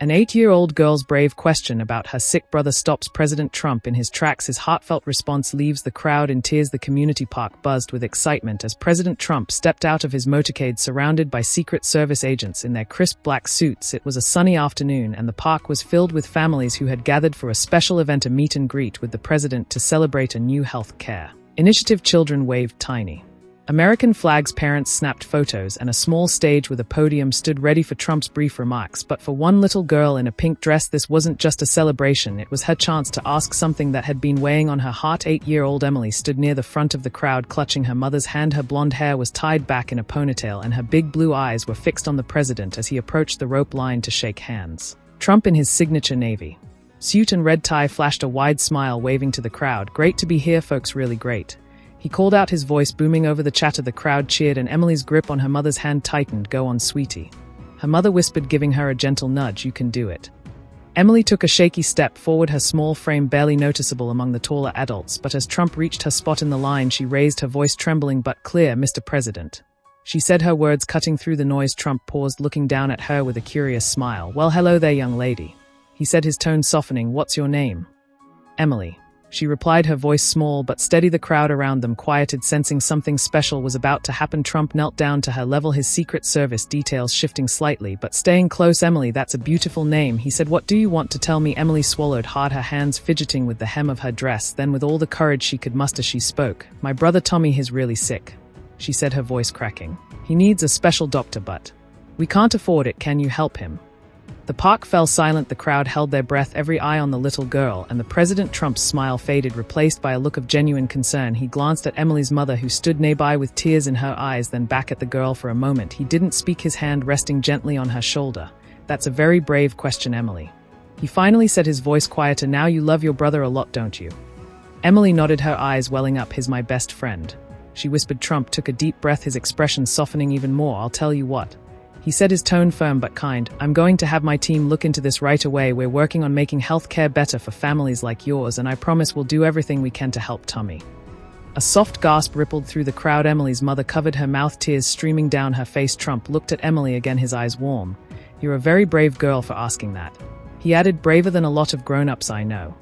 An 8-year-old girl's brave question about her sick brother stops President Trump in his tracks. His heartfelt response leaves the crowd in tears. The community park buzzed with excitement as President Trump stepped out of his motorcade surrounded by Secret Service agents in their crisp black suits. It was a sunny afternoon, and the park was filled with families who had gathered for a special event, a meet and greet with the president to celebrate a new health care initiative. Children waved tiny American flags, parents snapped photos, and a small stage with a podium stood ready for Trump's brief remarks. But for one little girl in a pink dress, this wasn't just a celebration, it was her chance to ask something that had been weighing on her heart. 8-year-old Emily stood near the front of the crowd, clutching her mother's hand. Her blonde hair was tied back in a ponytail, and her big blue eyes were fixed on the president as he approached the rope line to shake hands. Trump, in his signature navy suit and red tie, flashed a wide smile, waving to the crowd. "Great to be here, folks, really great." He called out, his voice booming over the chatter. The crowd cheered, and Emily's grip on her mother's hand tightened. "Go on, sweetie," her mother whispered, giving her a gentle nudge. "You can do it." Emily took a shaky step forward, her small frame barely noticeable among the taller adults, but as Trump reached her spot in the line, she raised her voice, trembling but clear. "Mr. President," she said, her words cutting through the noise. Trump paused, looking down at her with a curious smile. "Well, hello there, young lady," he said, his tone softening. "What's your name?" "Emily," she replied, her voice small but steady. The crowd around them quieted, sensing something special was about to happen. Trump knelt down to her level, his Secret Service details shifting slightly but staying close. "Emily, that's a beautiful name," he said. "What do you want to tell me?" Emily swallowed hard, her hands fidgeting with the hem of her dress. Then, with all the courage she could muster, she spoke. "My brother Tommy, he's really sick," she said, her voice cracking. "He needs a special doctor, but we can't afford it. Can you help him?" The park fell silent, the crowd held their breath, every eye on the little girl, and the President Trump's smile faded, replaced by a look of genuine concern. He glanced at Emily's mother, who stood nearby with tears in her eyes, then back at the girl. For a moment he didn't speak, his hand resting gently on her shoulder. "That's a very brave question, Emily," he finally said, his voice quieter. "Now you love your brother a lot, don't you?" Emily nodded, her eyes welling up. "He's my best friend," she whispered. Trump took a deep breath, his expression softening even more. "I'll tell you what," he said, his tone firm but kind. "I'm going to have my team look into this right away. We're working on making healthcare better for families like yours, and I promise we'll do everything we can to help Tommy." A soft gasp rippled through the crowd. Emily's mother covered her mouth, tears streaming down her face. Trump looked at Emily again, his eyes warm. "You're a very brave girl for asking that," he added, "braver than a lot of grown-ups I know."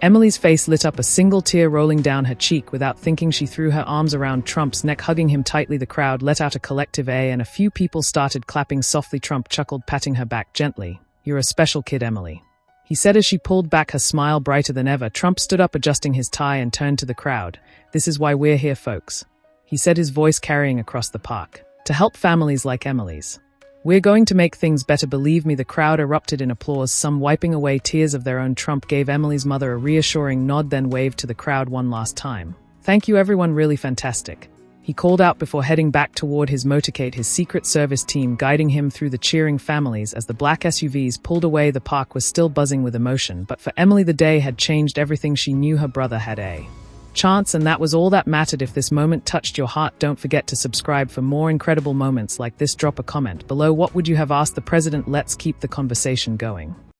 Emily's face lit up, a single tear rolling down her cheek. Without thinking, she threw her arms around Trump's neck, hugging him tightly. The crowd let out a collective "eh," and a few people started clapping softly. Trump chuckled, patting her back gently. "You're a special kid, Emily," he said as she pulled back, her smile brighter than ever. Trump stood up, adjusting his tie, and turned to the crowd. "This is why we're here, folks," he said, his voice carrying across the park. "To help families like Emily's. We're going to make things better, believe me." The crowd erupted in applause, some wiping away tears of their own. Trump gave Emily's mother a reassuring nod, then waved to the crowd one last time. "Thank you, everyone, really fantastic," he called out before heading back toward his motorcade, his Secret Service team guiding him through the cheering families. As the black SUVs pulled away, the park was still buzzing with emotion, but for Emily the day had changed everything. She knew her brother had a chance, and that was all that mattered. If this moment touched your heart, don't forget to subscribe for more incredible moments like this. Drop a comment below. What would you have asked the president? Let's keep the conversation going.